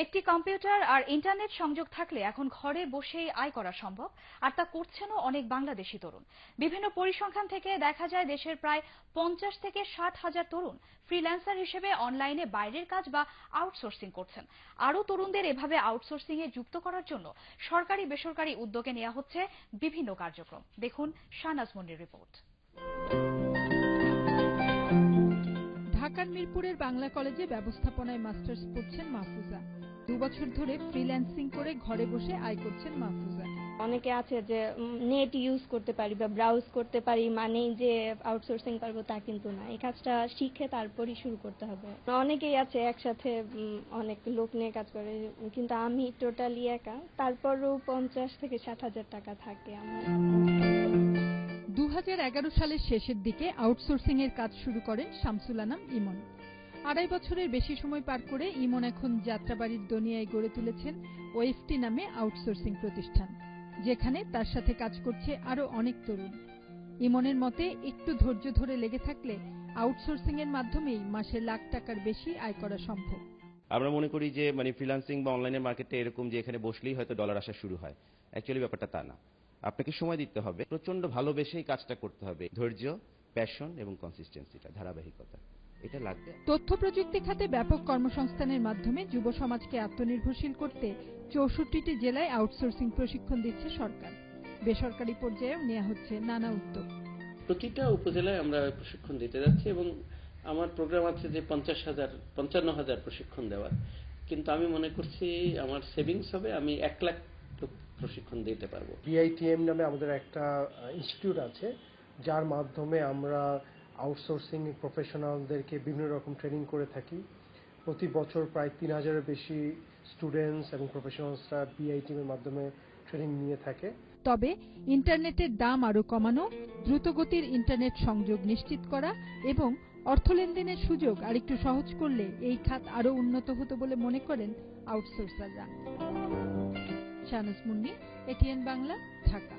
একটি কম্পিউটার আর ইন্টারনেট সংযোগ থাকলে এখন ঘরে বসেই আয় করা সম্ভব, আর তা করছেনও অনেক বাংলাদেশি তরুণ। বিভিন্ন পরিসংখ্যান থেকে দেখা যায় দেশের প্রায় 50 থেকে 60 হাজার তরুণ ফ্রিল্যান্সার হিসেবে অনলাইনে বাইরের কাজ বা আউটসোর্সিং করছেন। আরও তরুণদের এভাবে আউটসোর্সিং এ যুক্ত করার জন্য সরকারি বেসরকারি উদ্যোগে নেওয়া হচ্ছে বিভিন্ন কার্যক্রম। দেখুন শাহনাজ মুন্নির রিপোর্ট। ঢাকার মিরপুরের বাংলা কলেজে ব্যবস্থাপনায় মাস্টার্স পড়ছেন মাহফুজা। 2 বছর ধরে ফ্রিল্যান্সিং করে ঘরে বসে আয় করছেন মাহফুজা। অনেকে আছে যে নেট ইউজ করতে পারি বা ব্রাউজ করতে পারি মানেই যে আউটসোর্সিং পারবো তা কিন্তু না। এই কাজটা শিখে তারপরই শুরু করতে হবে। অনেকেই আছে একসাথে অনেক লোক নিয়ে কাজ করে, কিন্তু আমি টোটালি একা। তারপরও 50 থেকে 60 হাজার টাকা থাকে আমার। 2011 সালের শেষের দিকে আউটসোর্সিং এর কাজ শুরু করেন শামসুল আনাম ইমন। 2.5 বছরের বেশি সময় পার করে ইমন এখন যাত্রাবাড়ির দনিয়ায় গড়ে তুলেছেন ওএফটি নামে আউটসোর্সিং প্রতিষ্ঠান, যেখানে তার সাথে কাজ করছে আরো অনেক তরুণ। ইমনের মতে একটু ধৈর্য ধরে লেগে থাকলে আউটসোর্সিং এর মাধ্যমেই মাসে লাখ টাকার বেশি আয় করা সম্ভব। আমরা মনে করি যে ফ্রিল্যান্সিং বা অনলাইনের মার্কেটে এরকম যে এখানে বসলেই হয়তো ডলার আসা শুরু হয়। অ্যাকচুয়ালি ব্যাপারটা তা না। আপনাকে সময় দিতে হবে, প্রচন্ড ভালোবেসেই কাজটা করতে হবে। ধৈর্য, প্যাশন এবং কনসিস্টেন্সিটা, ধারাবাহিকতা, এটা লাগবে। তথ্য প্রযুক্তি খাতে ব্যাপক কর্মসংস্থানের মাধ্যমে যুব সমাজকে আত্মনির্ভরশীল করতে 64টি জেলায় আউটসোর্সিং প্রশিক্ষণ দিচ্ছে সরকার। বেসরকারি পর্যায়েও নেওয়া হচ্ছে নানা উদ্যোগ। প্রতিটা উপজেলায় আমরা প্রশিক্ষণ দিতে যাচ্ছি এবং আমার প্রোগ্রাম আছে যে 55,000 প্রশিক্ষণ দেওয়ার, কিন্তু আমি মনে করছি আমার সেভিংস হবে, আমি 1 লাখ প্রশিক্ষণ দিতে পারবো। বিআইটিএম নামে আমাদের একটা ইনস্টিটিউট আছে, যার মাধ্যমে আমরা আউটসোর্সিং প্রফেশনালদেরকে বিভিন্ন রকম ট্রেনিং করে থাকি। প্রতি বছর প্রায় 3000-এর বেশি স্টুডেন্টস এবং প্রফেশনালসরা বিআইটিএম এর মাধ্যমে ট্রেনিং নিয়ে থাকে। তবে ইন্টারনেটের দাম আরো কমানো, দ্রুতগতির ইন্টারনেট সংযোগ নিশ্চিত করা এবং অর্থ লেনদেনের সুযোগ আরেকটু সহজ করলে এই খাত আরো উন্নত হতো বলে মনে করেন আউটসোর্সাররা। শাহনাজ মুন্নি, এটিএন বাংলা, ঢাকা।